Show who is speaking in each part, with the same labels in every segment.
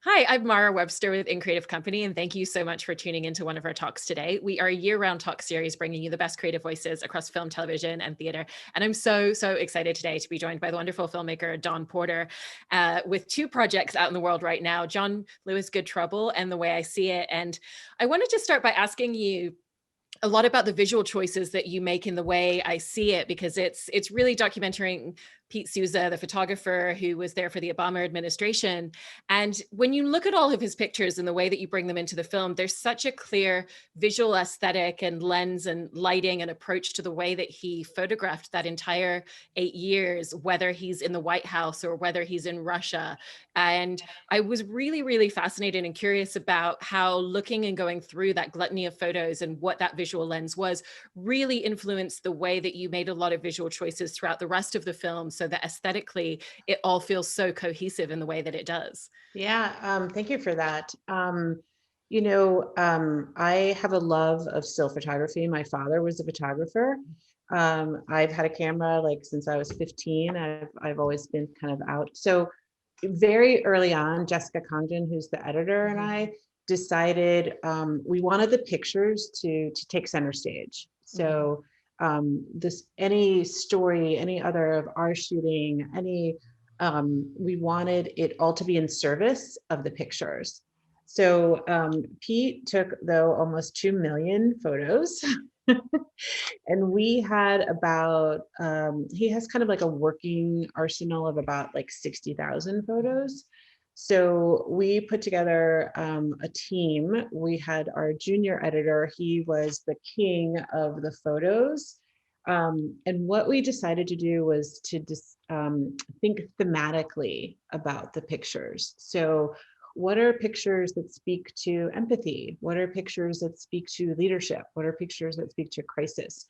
Speaker 1: Hi, I'm Mara Webster with In Creative Company, and thank you so much for tuning into one of our talks today. We are a year-round talk series bringing you the best creative voices across film, television, and theater. And I'm so excited today to be joined by the wonderful filmmaker, Don Porter, with two projects out in the world right now, John Lewis' Good Trouble and The Way I See It. And I wanted to start by asking you a lot about the visual choices that you make in The Way I See It, because it's really documenting Pete Souza, the photographer who was there for the Obama administration. And when you look at all of his pictures and the way that you bring them into the film, there's such a clear visual aesthetic and lens and lighting and approach to the way that he photographed that entire 8 years, whether he's in the White House or whether he's in Russia. And I was really fascinated and curious about how looking and going through that gluttony of photos and what that visual lens was really influenced the way that you made a lot of visual choices throughout the rest of the film, so that aesthetically it all feels so cohesive in the way that it does.
Speaker 2: Yeah, thank you for that. I have a love of still photography. My father was a photographer. I've had a camera like since I was 15. I've always been kind of out. So very early on, Jessica Congdon, who's the editor, and I decided we wanted the pictures to take center stage. So this any story, any other of our shooting, we wanted it all to be in service of the pictures. So Pete took, though, almost 2 million photos. And we had about, he has kind of like a working arsenal of about like 60,000 photos. So we put together a team. We had our junior editor. He was the king of the photos. And what we decided to do was to think thematically about the pictures. So what are pictures that speak to empathy? What are pictures that speak to leadership? What are pictures that speak to crisis?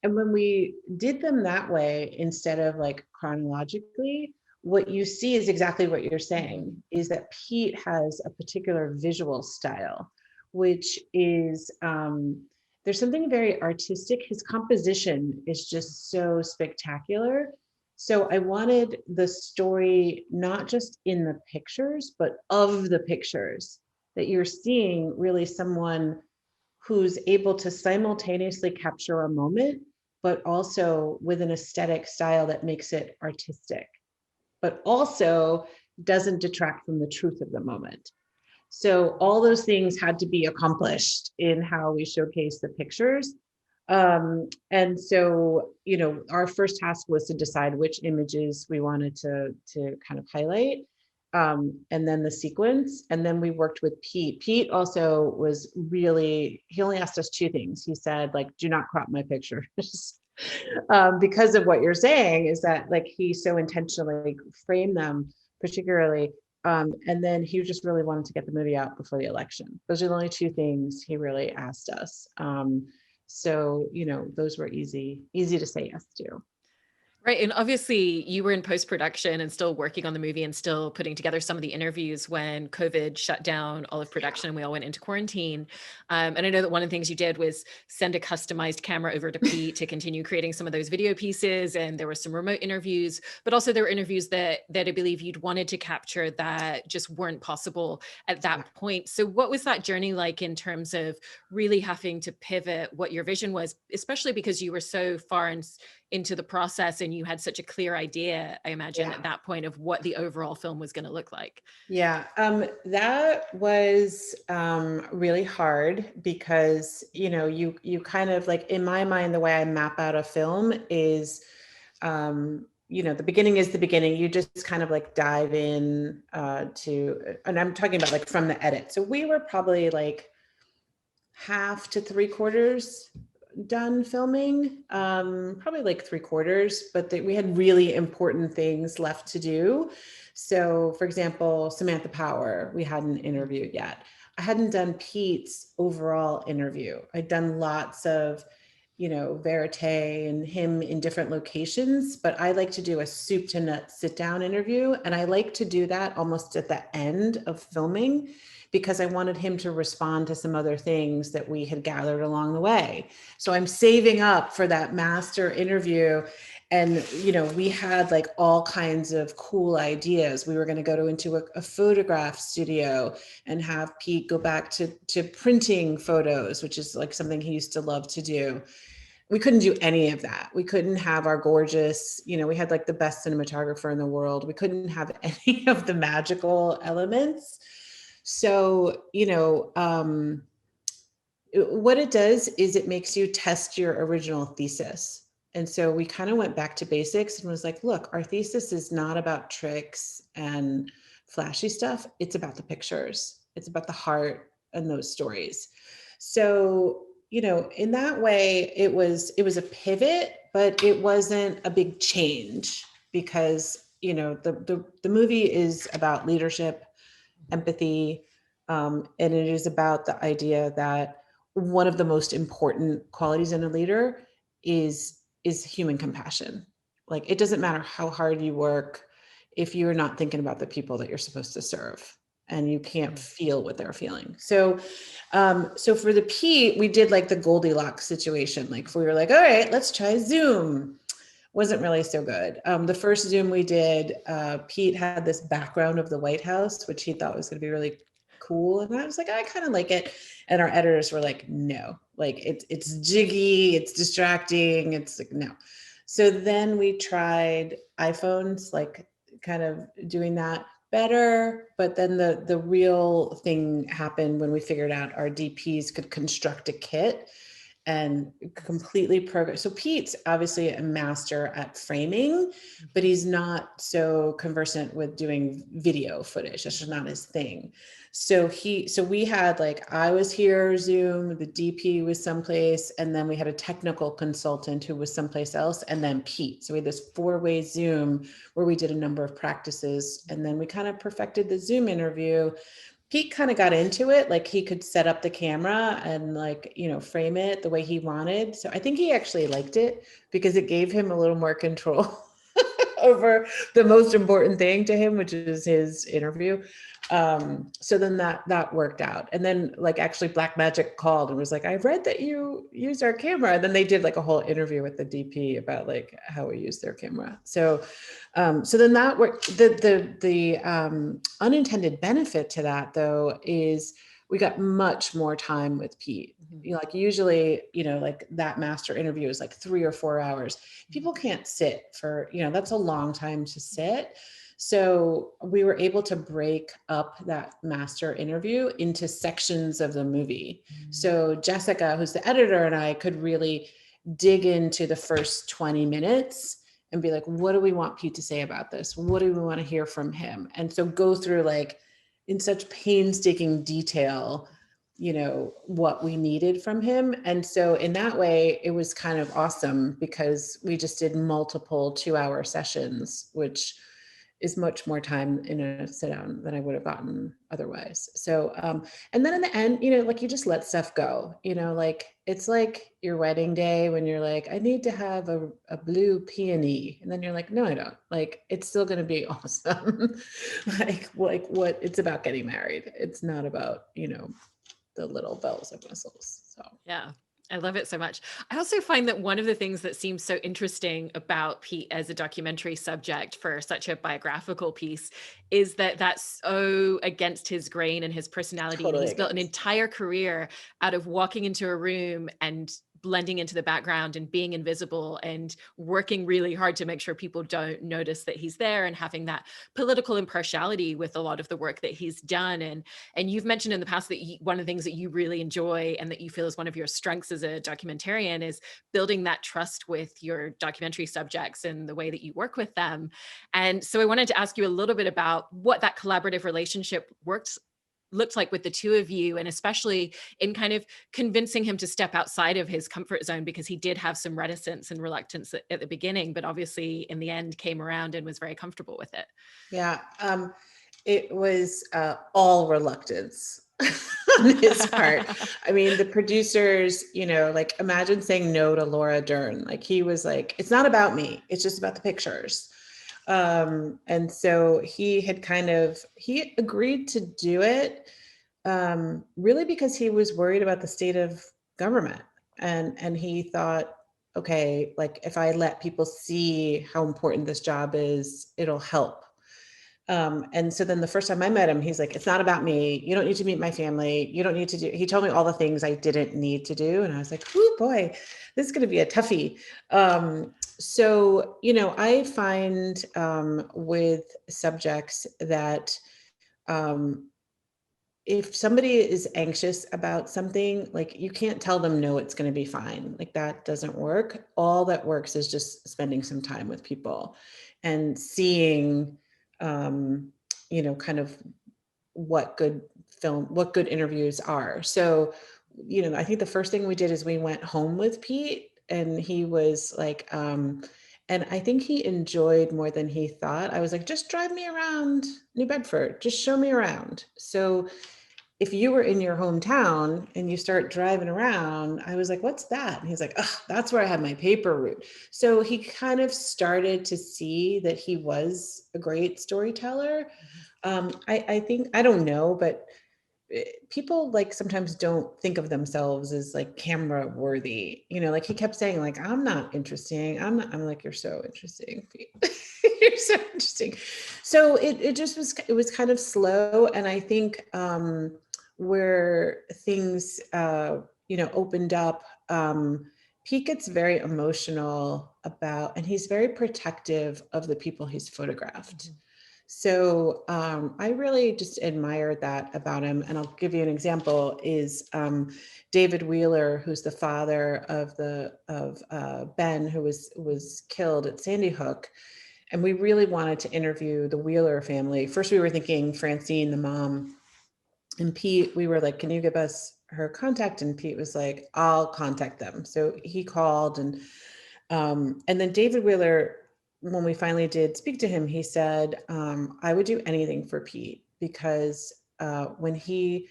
Speaker 2: And when we did them that way, instead of like chronologically, what you see is exactly what you're saying, is that Pete has a particular visual style, which is, there's something very artistic. His composition is just so spectacular. So I wanted the story, not just in the pictures, but of the pictures, that you're seeing really someone who's able to simultaneously capture a moment, but also with an aesthetic style that makes it artistic, but also doesn't detract from the truth of the moment. So all those things had to be accomplished in how we showcase the pictures. And so, our first task was to decide which images we wanted to kind of highlight, and then the sequence. And then we worked with Pete. Pete also was really, he only asked us two things. He said, like, do not crop my pictures. Because of what you're saying is that like he so intentionally framed them particularly. And then he just really wanted to get the movie out before the election. Those are the only two things he really asked us. So, those were easy to say yes to.
Speaker 1: Right. And obviously, you were in post-production and still working on the movie and still putting together some of the interviews when COVID shut down all of production and we all went into quarantine. And I know that one of the things you did was send a customized camera over to Pete to continue creating some of those video pieces. And there were some remote interviews, but also there were interviews that I believe you'd wanted to capture that just weren't possible at that point. So what was that journey like in terms of really having to pivot what your vision was, especially because you were so far into the process and you had such a clear idea, I imagine, at that point of what the overall film was going to look like?
Speaker 2: Yeah, that was really hard because, you kind of like, in my mind, the way I map out a film is, the beginning is the beginning. You just kind of like dive in and I'm talking about like from the edit. So we were probably like half to 3/4 done filming, probably like 3/4, but we had really important things left to do. So for example, Samantha Power, we hadn't interviewed yet. I hadn't done Pete's overall interview. I'd done lots of, verite and him in different locations, but I like to do a soup to nuts sit down interview. And I like to do that almost at the end of filming, because I wanted him to respond to some other things that we had gathered along the way. So I'm saving up for that master interview. And, you know, we had like all kinds of cool ideas. We were going to go into a photograph studio and have Pete go back to printing photos, which is like something he used to love to do. We couldn't do any of that. We couldn't have our gorgeous, you know, we had like the best cinematographer in the world. We couldn't have any of the magical elements. So, you know, what it does is it makes you test your original thesis. And so we kind of went back to basics and was like, look, our thesis is not about tricks and flashy stuff. It's about the pictures. It's about the heart and those stories. So, you know, in that way, it was a pivot, but it wasn't a big change because, you know, the movie is about leadership, empathy, and it is about the idea that one of the most important qualities in a leader is human compassion. Like, it doesn't matter how hard you work if you're not thinking about the people that you're supposed to serve and you can't feel what they're feeling. So, so for the Pete, we did like the Goldilocks situation. Like, we were like, all right, let's try Zoom. Wasn't really so good. The first Zoom we did, Pete had this background of the White House, which he thought was going to be really cool. And I was like, I kind of like it. And our editors were like, no, like it's jiggy, it's distracting. It's like, no. So then we tried iPhones, like kind of doing that better. But then the real thing happened when we figured out our DPs could construct a kit and completely program. So Pete's obviously a master at framing, but he's not so conversant with doing video footage. That's just not his thing. So we had like, I was here, Zoom, the DP was someplace, and then we had a technical consultant who was someplace else, and then Pete. So we had this 4-way Zoom where we did a number of practices, and then we kind of perfected the Zoom interview. Pete kind of got into it, like he could set up the camera and like, you know, frame it the way he wanted. So I think he actually liked it because it gave him a little more control over the most important thing to him, which is his interview. So then that worked out. And then like actually Blackmagic called and was like, I read that you use our camera. And then they did like a whole interview with the DP about like how we use their camera. So then that worked. The unintended benefit to that though is we got much more time with Pete. You know, like usually, you know, like that master interview is like 3 or 4 hours. People can't sit for, you know, that's a long time to sit. So we were able to break up that master interview into sections of the movie. So Jessica, who's the editor, and I could really dig into the first 20 minutes and be like, what do we want Pete to say about this? What do we want to hear from him? And so go through like in such painstaking detail, you know, what we needed from him. And so in that way, it was kind of awesome because we just did multiple 2-hour sessions, which is much more time in a sit down than I would have gotten otherwise. So, and then in the end, you know, like you just let stuff go, you know, like it's like your wedding day when you're like, I need to have a blue peony. And then you're like, no, I don't. Like, it's still going to be awesome. like what it's about getting married. It's not about, you know, the little bells and whistles. So,
Speaker 1: yeah. I love it so much. I also find that one of the things that seems so interesting about Pete as a documentary subject for such a biographical piece is that that's so against his grain and his personality.
Speaker 2: Totally
Speaker 1: And he's built an
Speaker 2: against.
Speaker 1: entire career out of walking into a room and blending into the background and being invisible and working really hard to make sure people don't notice that he's there, and having that political impartiality with a lot of the work that he's done. And you've mentioned in the past that one of the things that you really enjoy and that you feel is one of your strengths as a documentarian is building that trust with your documentary subjects and the way that you work with them. And so I wanted to ask you a little bit about what that collaborative relationship looked like with the two of you, and especially in kind of convincing him to step outside of his comfort zone, because he did have some reticence and reluctance at the beginning, but obviously in the end came around and was very comfortable with it.
Speaker 2: Yeah. It was all reluctance on his part. I mean, the producers, you know, like imagine saying no to Laura Dern. Like he was like, it's not about me. It's just about the pictures. And so he agreed to do it, Really because he was worried about the state of government, and he thought, okay, like if I let people see how important this job is, it'll help. And so then the first time I met him, he's like, it's not about me. You don't need to meet my family. You don't need to do, he told me all the things I didn't need to do. And I was like, oh boy, this is going to be a toughie. So, I find with subjects that um, if somebody is anxious about something, like you can't tell them, no, it's going to be fine. Like that doesn't work. All that works is just spending some time with people and seeing, um, kind of what good what good interviews are. So, I think the first thing we did is we went home with Pete, and he was like, and I think he enjoyed more than he thought. I was like, just drive me around New Bedford, just show me around. So if you were in your hometown and you start driving around, I was like, what's that? And he's like, oh, that's where I had my paper route. So he kind of started to see that he was a great storyteller. I think, I don't know, but people like sometimes don't think of themselves as like camera worthy, like he kept saying like, I'm not interesting. I'm like, you're so interesting. You're so interesting. So it just was, it was kind of slow. And I think where things, opened up, Pete gets very emotional about, and he's very protective of the people he's photographed. Mm-hmm. So I really just admired that about him. And I'll give you an example is David Wheeler, who's the father of Ben, who was killed at Sandy Hook. And we really wanted to interview the Wheeler family. First, we were thinking Francine, the mom, and Pete, we were like, can you give us her contact? And Pete was like, I'll contact them. So he called, and then David Wheeler, when we finally did speak to him, he said, I would do anything for Pete, because when he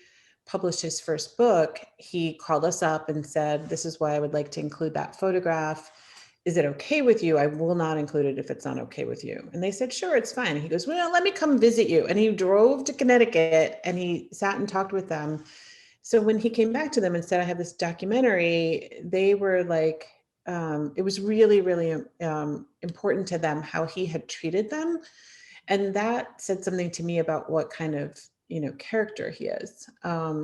Speaker 2: published his first book, he called us up and said, this is why I would like to include that photograph. Is it okay with you? I will not include it if it's not okay with you. And they said, sure, it's fine. And he goes, well, let me come visit you. And he drove to Connecticut and he sat and talked with them. So when he came back to them and said, I have this documentary, they were like, it was really, really important to them how he had treated them. And that said something to me about what kind of, character he is.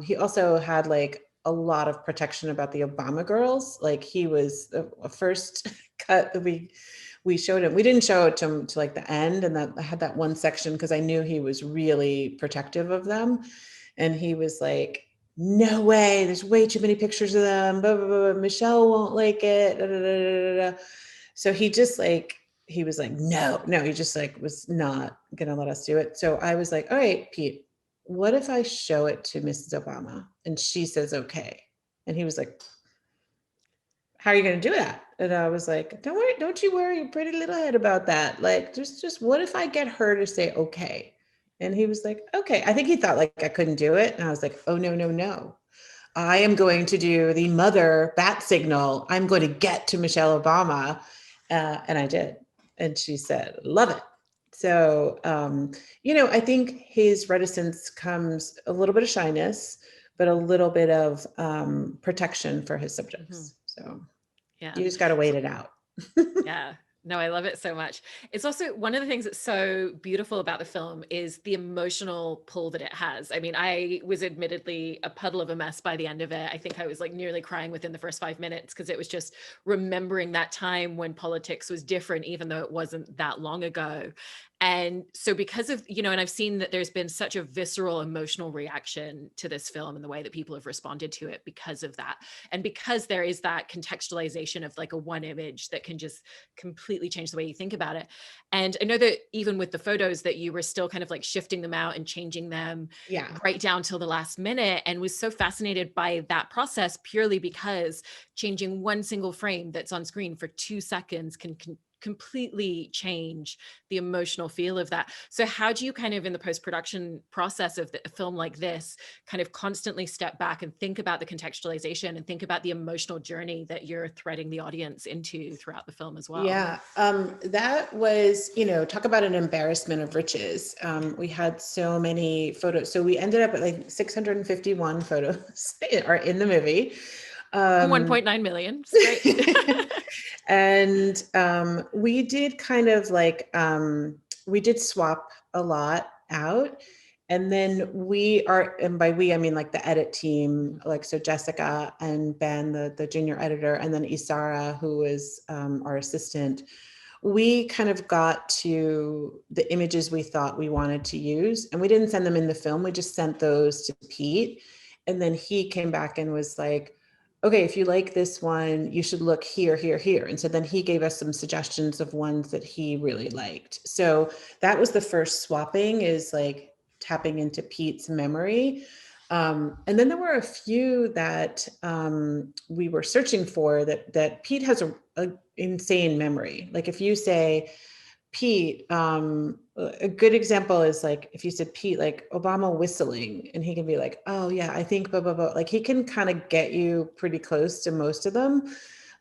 Speaker 2: He also had like a lot of protection about the Obama girls. Like he was the first cut that we showed him. We didn't show it to him to like the end. And that I had that one section because I knew he was really protective of them. And he was like, no way, there's way too many pictures of them, blah, blah, blah. Michelle won't like it, da, da, da, da, da. So he just like, he was like, no, he just like was not gonna let us do it. So I was like, all right, Pete, what if I show it to Mrs. Obama and she says okay? And he was like, how are you gonna do that? And I was like, don't you worry your pretty little head about that. Like just what if I get her to say okay? And he was like, okay. I think he thought like I couldn't do it. And I was like, oh, no. I am going to do the mother bat signal. I'm going to get to Michelle Obama. And I did. And she said, love it. So, I think his reticence comes a little bit of shyness, but a little bit of protection for his subjects. Mm-hmm. So yeah, you just got to wait it out.
Speaker 1: Yeah. No, I love it so much. It's also one of the things that's so beautiful about the film is the emotional pull that it has. I mean, I was admittedly a puddle of a mess by the end of it. I think I was like nearly crying within the first 5 minutes because it was just remembering that time when politics was different, even though it wasn't that long ago. And so because of, and I've seen that there's been such a visceral emotional reaction to this film and the way that people have responded to it because of that. And because there is that contextualization of like a one image that can just completely change the way you think about it. And I know that even with the photos that you were still kind of like shifting them out and changing them right down till the last minute, and was so fascinated by that process purely because changing one single frame that's on screen for 2 seconds can completely change the emotional feel of that. So how do you kind of, in the post-production process of a film like this, kind of constantly step back and think about the contextualization and think about the emotional journey that you're threading the audience into throughout the film as well?
Speaker 2: Yeah, that was, talk about an embarrassment of riches. We had so many photos. So we ended up at like 651 photos are in the movie.
Speaker 1: 1.9 million. It's great.
Speaker 2: And we did kind of like, we did swap a lot out. And then and by we, I mean like the edit team, like, so Jessica and Ben, the junior editor, and then Isara, who was our assistant, we kind of got to the images we thought we wanted to use. And we didn't send them in the film, we just sent those to Pete. And then he came back and was like, okay, if you like this one, you should look here, here, here. And so then he gave us some suggestions of ones that he really liked. So that was the first swapping, is like tapping into Pete's memory. And then there were a few that we were searching for that Pete has a insane memory. Like if you say, Pete, a good example is like, if you said Pete, like Obama whistling, and he can be like, oh yeah, I think blah, blah, blah. Like he can kind of get you pretty close to most of them.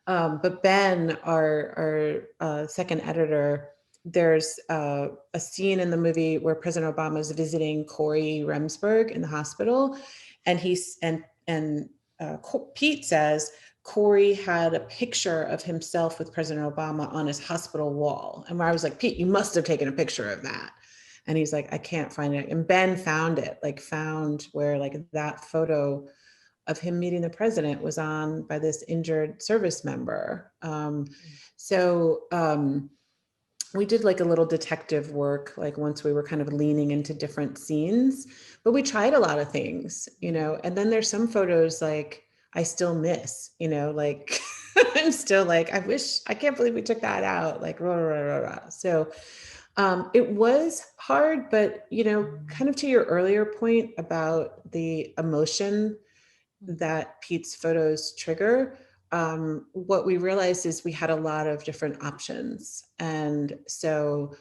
Speaker 2: But Ben, our second editor, there's a scene in the movie where President Obama is visiting Corey Remsburg in the hospital. And Pete says, Corey had a picture of himself with President Obama on his hospital wall. And where I was like, Pete, you must have taken a picture of that. And he's like, I can't find it. And Ben found it, like found where like that photo of him meeting the president was on by this injured service member. We did like a little detective work, like once we were kind of leaning into different scenes, but we tried a lot of things, and then there's some photos like I still miss, like I'm still like, I can't believe we took that out, like, rah, rah, rah, rah. So it was hard, but, kind of to your earlier point about the emotion that Pete's photos trigger, what we realized is we had a lot of different options. And so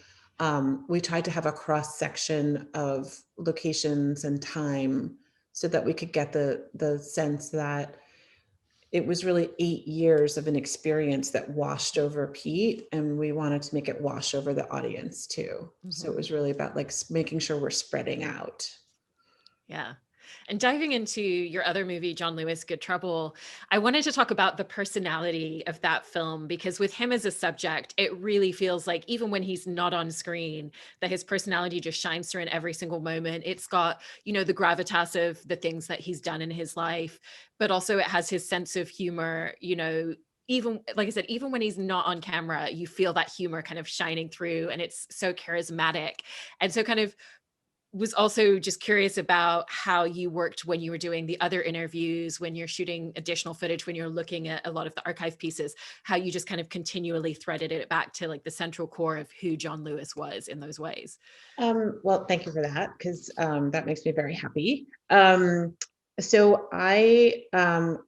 Speaker 2: we tried to have a cross section of locations and time so that we could get the sense that it was really 8 years of an experience that washed over Pete, and we wanted to make it wash over the audience too. So it was really about like making sure we're spreading out.
Speaker 1: Yeah. And diving into your other movie, John Lewis, Good Trouble, I wanted to talk about the personality of that film, because with him as a subject, it really feels like even when he's not on screen, that his personality just shines through in every single moment. It's got, the gravitas of the things that he's done in his life, but also it has his sense of humor, even like I said, even when he's not on camera, you feel that humor kind of shining through, and it's so charismatic. And so kind of was also just curious about how you worked when you were doing the other interviews, when you're shooting additional footage, when you're looking at a lot of the archive pieces, how you just kind of continually threaded it back to like the central core of who John Lewis was in those ways.
Speaker 2: Well, thank you for that, because that makes me very happy. So I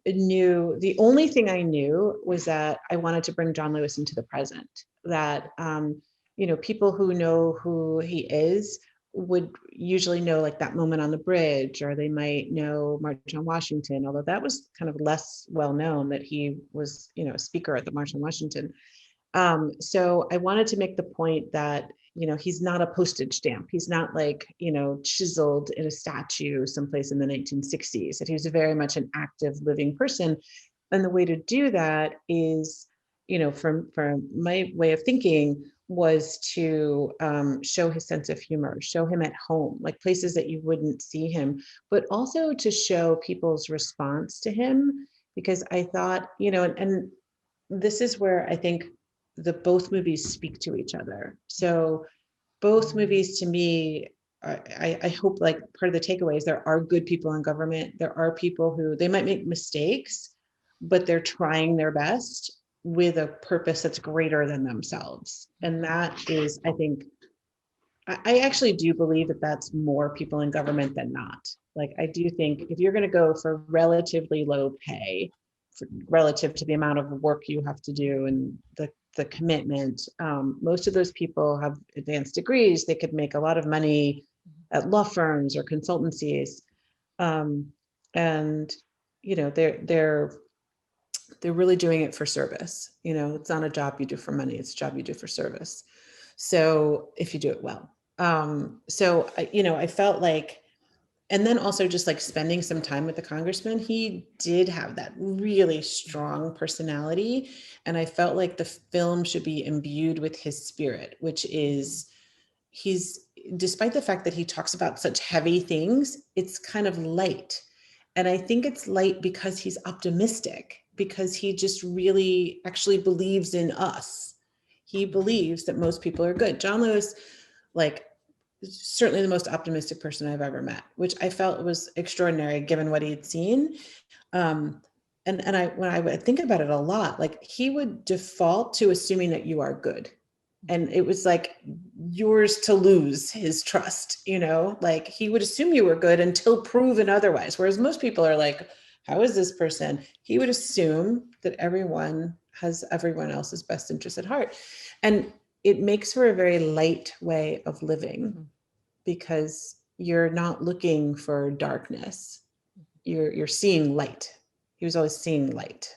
Speaker 2: knew, the only thing I knew was that I wanted to bring John Lewis into the present, that, people who know who he is would usually know like that moment on the bridge, or they might know March on Washington, although that was kind of less well known that he was, a speaker at the March on Washington. So I wanted to make the point that, he's not a postage stamp. He's not like, chiseled in a statue someplace in the 1960s, that he was very much an active living person. And the way to do that is, from my way of thinking, was to show his sense of humor, show him at home, like places that you wouldn't see him, but also to show people's response to him. Because I thought, and this is where I think both movies speak to each other. So both movies, to me, I hope like part of the takeaway is there are good people in government. There are people who, they might make mistakes, but they're trying their best with a purpose that's greater than themselves. And that is, I think, I actually do believe that that's more people in government than not. Like, I do think if you're going to go for relatively low pay relative to the amount of work you have to do and the commitment. Most of those people have advanced degrees. They could make a lot of money at law firms or consultancies. And, you know, they're really doing it for service. You know, it's not a job you do for money. It's a job you do for service. So if you do it well. So, you know, I felt like, and then also just like spending some time with the congressman, he did have that really strong personality. And I felt like the film should be imbued with his spirit, which is despite the fact that he talks about such heavy things, it's kind of light. And I think it's light because he's optimistic, because he just really actually believes in us. He believes that most people are good. John Lewis, like, certainly the most optimistic person I've ever met, which I felt was extraordinary given what he had seen. And when I would think about it a lot, like he would default to assuming that you are good. And it was like yours to lose his trust, you know, like he would assume you were good until proven otherwise. Whereas most people are like, how is this person? He would assume that everyone has everyone else's best interest at heart. And it makes for a very light way of living because you're not looking for darkness. You're seeing light. He was always seeing light.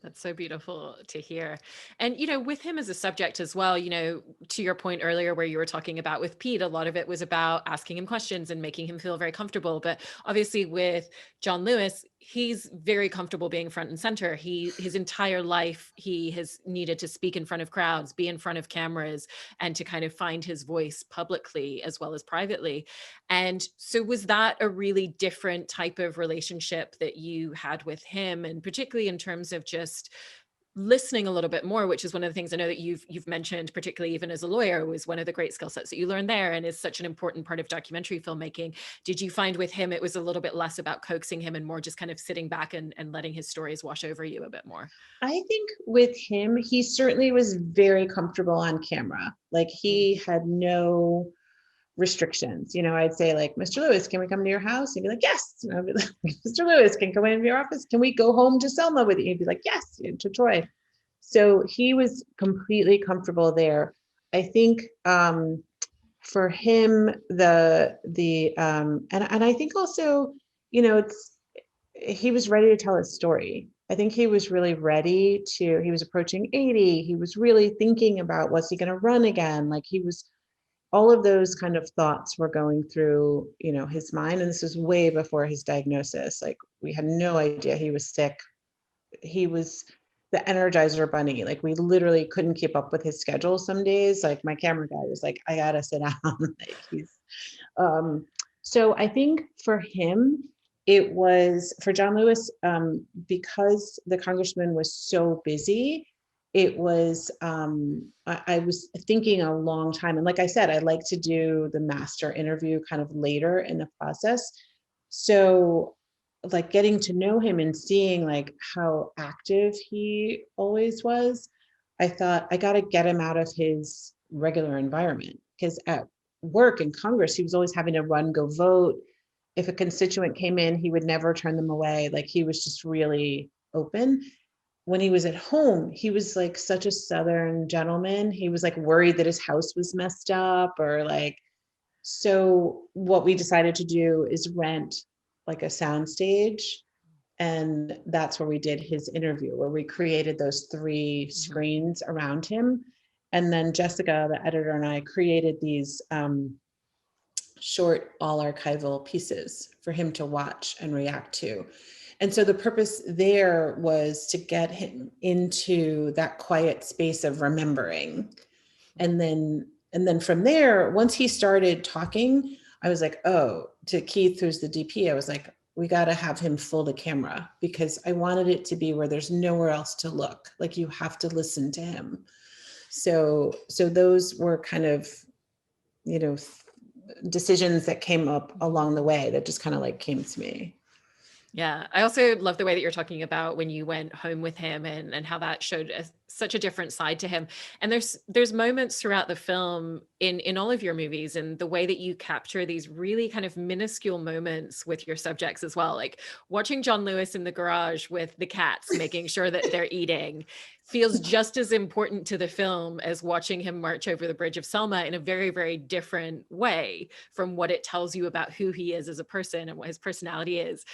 Speaker 1: That's so beautiful to hear. And, you know, with him as a subject as well, you know, to your point earlier where you were talking about with Pete, a lot of it was about asking him questions and making him feel very comfortable. But obviously with John Lewis, he's very comfortable being front and center. His entire life, he has needed to speak in front of crowds, be in front of cameras, and to kind of find his voice publicly as well as privately. And so was that a really different type of relationship that you had with him? And particularly in terms of just listening a little bit more, which is one of the things I know that you've mentioned, particularly even as a lawyer, was one of the great skill sets that you learned there and is such an important part of documentary filmmaking. Did you find with him, it was a little bit less about coaxing him and more just kind of sitting back and letting his stories wash over you a bit more?
Speaker 2: I think with him, he certainly was very comfortable on camera. Like he had no restrictions. You know, I'd say like, Mr. Lewis, can we come to your house? He'd be like, yes. And I'd be like, Mr. Lewis, can come into your office? Can we go home to Selma with you? He'd be like, yes, to Troy. So he was completely comfortable there. I think for him, and I think also, you know, he was ready to tell his story. I think he was really ready he was approaching 80. He was really thinking about, was he going to run again? Like all of those kind of thoughts were going through, you know, his mind. And this was way before his diagnosis. Like we had no idea he was sick. He was the Energizer bunny. Like we literally couldn't keep up with his schedule some days. Like my camera guy was like, I gotta sit down. Like so I think for him, it was for John Lewis, because the congressman was so busy, it was, I was thinking a long time. And like I said, I like to do the master interview kind of later in the process. So like getting to know him and seeing like how active he always was, I thought I got to get him out of his regular environment, because at work in Congress, he was always having to run, go vote. If a constituent came in, he would never turn them away. Like he was just really open. When he was at home, he was like such a Southern gentleman. He was like worried that his house was messed up or like, so what we decided to do is rent like a sound stage. And that's where we did his interview, where we created those 3 screens around him. And then Jessica, the editor, and I created these short all archival pieces for him to watch and react to. And so the purpose there was to get him into that quiet space of remembering. And then from there, once he started talking, I was like, oh, to Keith, who's the DP, I was like, we got to have him full the camera, because I wanted it to be where there's nowhere else to look. Like you have to listen to him. So those were kind of, you know, decisions that came up along the way that just kind of like came to me.
Speaker 1: Yeah. I also love the way that you're talking about when you went home with him and how that showed such a different side to him. And there's moments throughout the film in all of your movies, and the way that you capture these really kind of minuscule moments with your subjects as well. Like watching John Lewis in the garage with the cats, making sure that they're eating, feels just as important to the film as watching him march over the bridge of Selma, in a very, very different way from what it tells you about who he is as a person and what his personality is.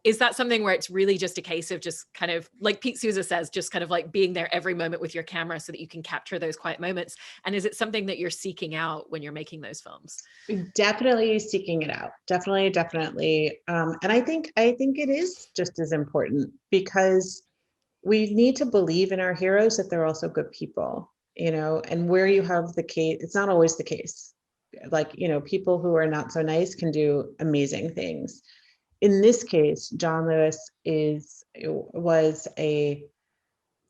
Speaker 1: Is that something where it's really just a case of just kind of, like Pete Souza says, just kind of like being there every moment with your camera so that you can capture those quiet moments? And is it something that you're seeking out when you're making those films?
Speaker 2: Definitely seeking it out. Definitely. And I think it is just as important, because we need to believe in our heroes that they're also good people, and where you have the case, it's not always the case. Like, people who are not so nice can do amazing things. In this case, John Lewis was a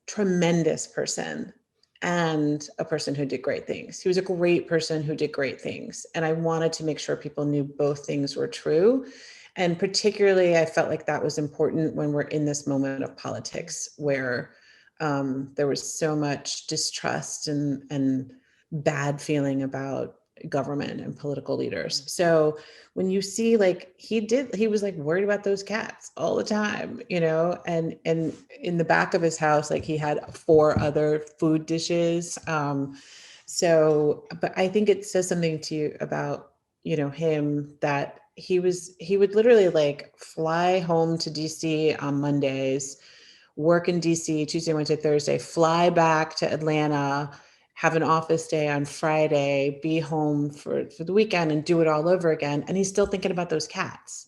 Speaker 2: tremendous person and a person who did great things. He was a great person who did great things. And I wanted to make sure people knew both things were true. And particularly, I felt like that was important when we're in this moment of politics where there was so much distrust and bad feeling about government and political leaders. So when you see, like, he was like worried about those cats all the time, and in the back of his house, like, he had 4 other food dishes. But I think it says something to you about, him, that he would literally like fly home to DC on Mondays, work in DC Tuesday, Wednesday, Thursday, fly back to Atlanta, have an office day on Friday, be home for the weekend, and do it all over again. And he's still thinking about those cats.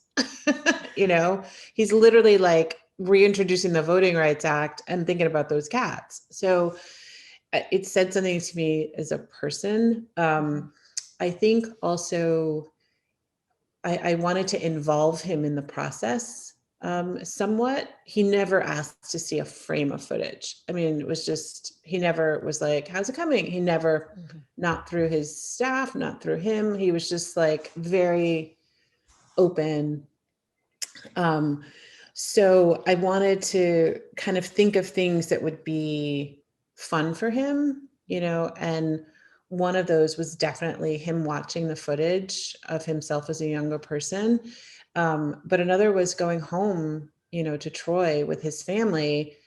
Speaker 2: He's literally like reintroducing the Voting Rights Act and thinking about those cats. So it said something to me as a person. I think also I wanted to involve him in the process somewhat. He never asked to see a frame of footage. I mean, it was just, he never was like, how's it coming? He never, not through his staff, not through him. He was just like very open. So I wanted to kind of think of things that would be fun for him, and one of those was definitely him watching the footage of himself as a younger person. But another was going home, to Troy with his family.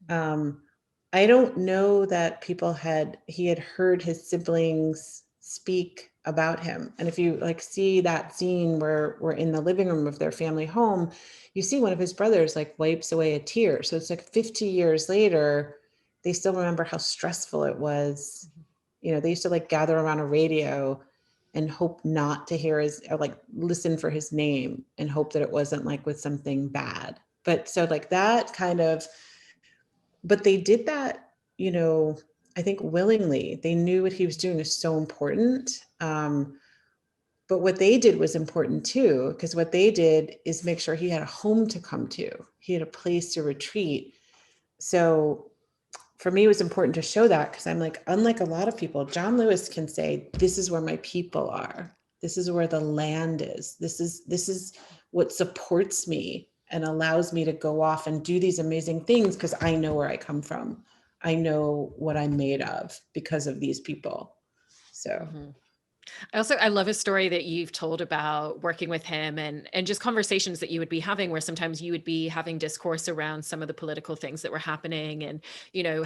Speaker 2: I don't know that he had heard his siblings speak about him. And if you like see that scene where we're in the living room of their family home, you see one of his brothers like wipes away a tear. So it's like 50 years later, they still remember how stressful it was. They used to like gather around a radio and hope not to hear or like listen for his name and hope that it wasn't like with something bad. But so like that kind of, but they did that, I think willingly. They knew what he was doing is so important. But what they did was important too, because what they did is make sure he had a home to come to. He had a place to retreat. So for me, it was important to show that, because I'm like, unlike a lot of people, John Lewis can say, this is where my people are. This is where the land is. This is what supports me and allows me to go off and do these amazing things, because I know where I come from. I know what I'm made of because of these people. So.
Speaker 1: I love a story that you've told about working with him and just conversations that you would be having, where sometimes you would be having discourse around some of the political things that were happening, and,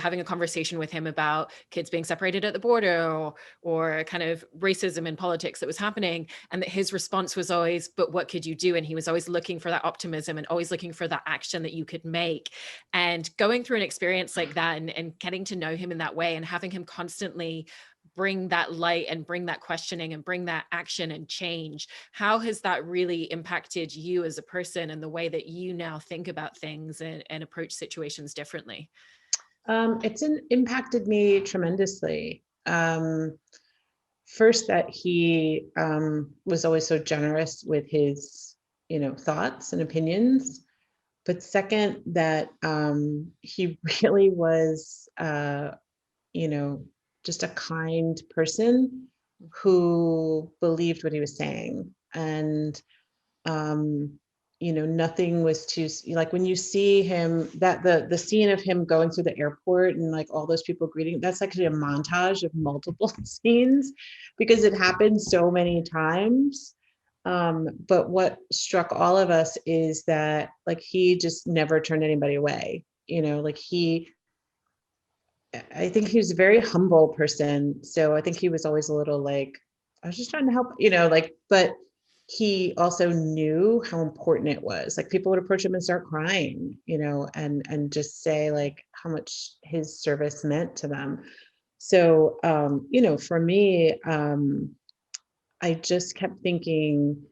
Speaker 1: having a conversation with him about kids being separated at the border, or kind of racism in politics that was happening. And that his response was always, but what could you do? And he was always looking for that optimism and always looking for that action that you could make. And going through an experience like that, and getting to know him in that way, and having him constantly bring that light and bring that questioning and bring that action and change. How has that really impacted you as a person and the way that you now think about things and approach situations differently?
Speaker 2: It's impacted me tremendously. First, that he was always so generous with his, thoughts and opinions. But second, that he really was, just a kind person who believed what he was saying. And, nothing was too, like when you see him, that the scene of him going through the airport and like all those people greeting, that's actually a montage of multiple scenes because it happened so many times. But what struck all of us is that like he just never turned anybody away. Like I think he was a very humble person. So I think he was always a little like, I was just trying to help, but he also knew how important it was. Like people would approach him and start crying, and just say like how much his service meant to them. So, for me, I just kept thinking,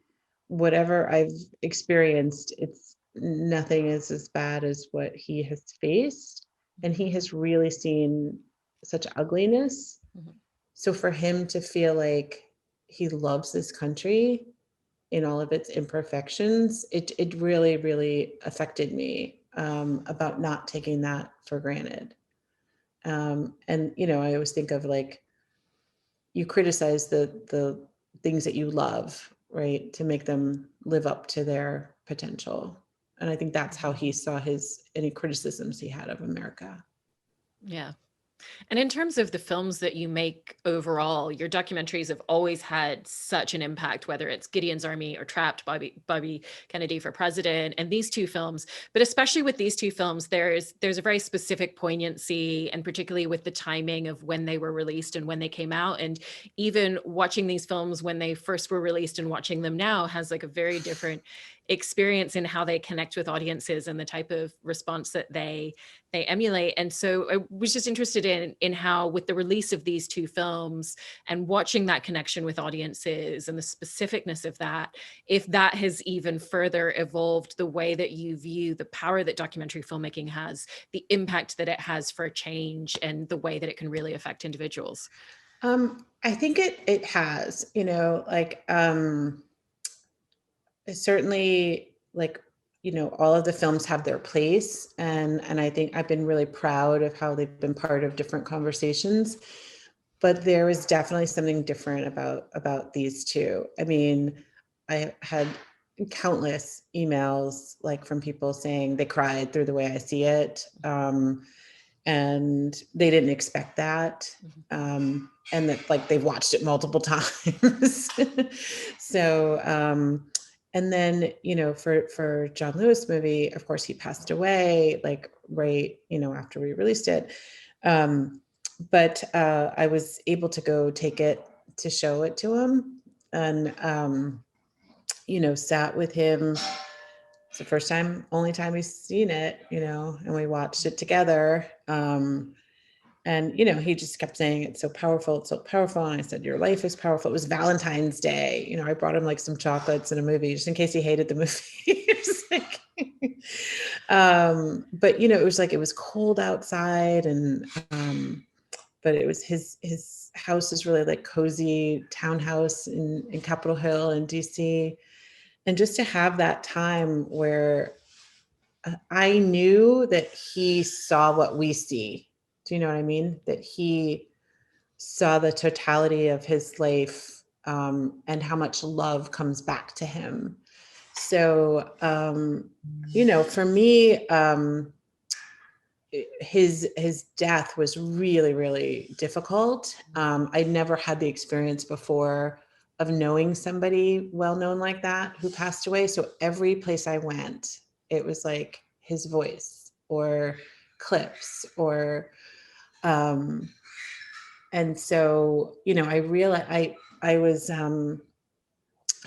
Speaker 2: whatever I've experienced, it's nothing is as bad as what he has faced. And he has really seen such ugliness.
Speaker 1: Mhm.
Speaker 2: So for him to feel like he loves this country in all of its imperfections, it really, really affected me, about not taking that for granted. And, I always think of like, you criticize the things that you love, right, to make them live up to their potential. And I think that's how he saw any criticisms he had of America.
Speaker 1: Yeah. And in terms of the films that you make overall, your documentaries have always had such an impact, whether it's Gideon's Army or Trapped, Bobby Kennedy for President, and these two films. But especially with these two films, there's a very specific poignancy, and particularly with the timing of when they were released and when they came out. And even watching these films when they first were released and watching them now has like a very different experience in how they connect with audiences and the type of response that they emulate. And so I was just interested in how, with the release of these two films and watching that connection with audiences and the specificness of that, if that has even further evolved the way that you view the power that documentary filmmaking has, the impact that it has for change, and the way that it can really affect individuals.
Speaker 2: I think it has, certainly, like, all of the films have their place, and I think I've been really proud of how they've been part of different conversations. But there was definitely something different about these two. I mean, I had countless emails like from people saying they cried through the way I see it, and they didn't expect that, and that like they've watched it multiple times. So, and then for John Lewis movie, of course, he passed away like right after we released it. But I was able to go take it to show it to him, and sat with him. It's the first time, only time he's seen it, and we watched it together. And he just kept saying, it's so powerful, it's so powerful. And I said, your life is powerful. It was Valentine's Day. I brought him like some chocolates and a movie just in case he hated the movie. Like, but it was like, it was cold outside, and but it was his house is really like cozy townhouse in Capitol Hill in DC. And just to have that time where I knew that he saw what we see. Do you know what I mean? That he saw the totality of his life, and how much love comes back to him. So, for me, his death was really, really difficult. I'd never had the experience before of knowing somebody well known like that who passed away. So every place I went, it was like his voice or clips or, and so, I realized I was,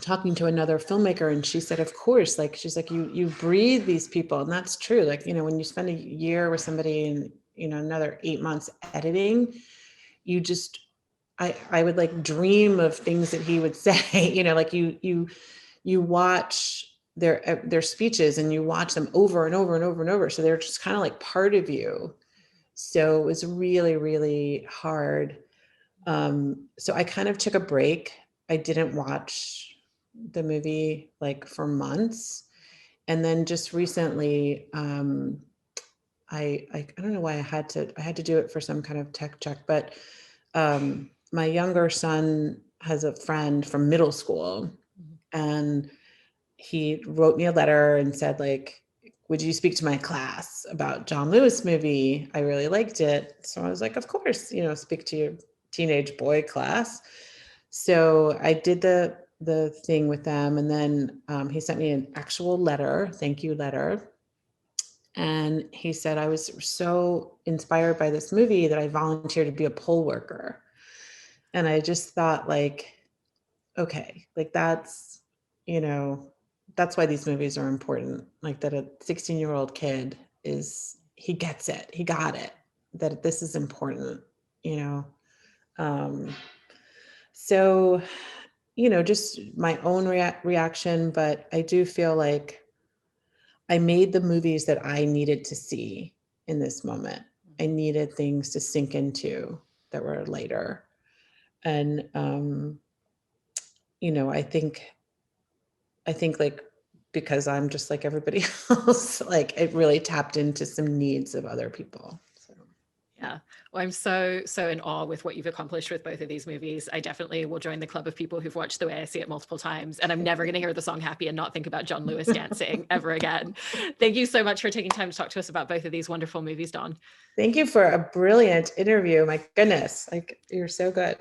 Speaker 2: talking to another filmmaker, and she said, of course, like, she's like, you breathe these people. And that's true. Like, when you spend a year with somebody and, another 8 months editing, you just, I would like dream of things that he would say, like you watch their speeches and you watch them over and over and over and over. So they're just kind of like part of you. So it was really, really hard. So I kind of took a break. I didn't watch the movie like for months. And then just recently, I don't know why I had to do it for some kind of tech check, but my younger son has a friend from middle school, and he wrote me a letter and said, like, would you speak to my class about John Lewis movie? I really liked it. So I was like, of course, speak to your teenage boy class. So I did the thing with them. And then he sent me an actual letter, thank you letter. And he said, I was so inspired by this movie that I volunteered to be a poll worker. And I just thought, like, okay, like that's why these movies are important. Like that a 16-year-old kid he gets it. He got it, that this is important, you know. So, just my own reaction, but I do feel like I made the movies that I needed to see in this moment. I needed things to sink into that were later. And, I think like, because I'm just like everybody else, like it really tapped into some needs of other people. So.
Speaker 1: Yeah. Well, I'm so in awe with what you've accomplished with both of these movies. I definitely will join the club of people who've watched The Way I See It multiple times, and I'm never going to hear the song Happy and not think about John Lewis dancing ever again. Thank you so much for taking time to talk to us about both of these wonderful movies, Dawn.
Speaker 2: Thank you for a brilliant interview. My goodness, like you're so good.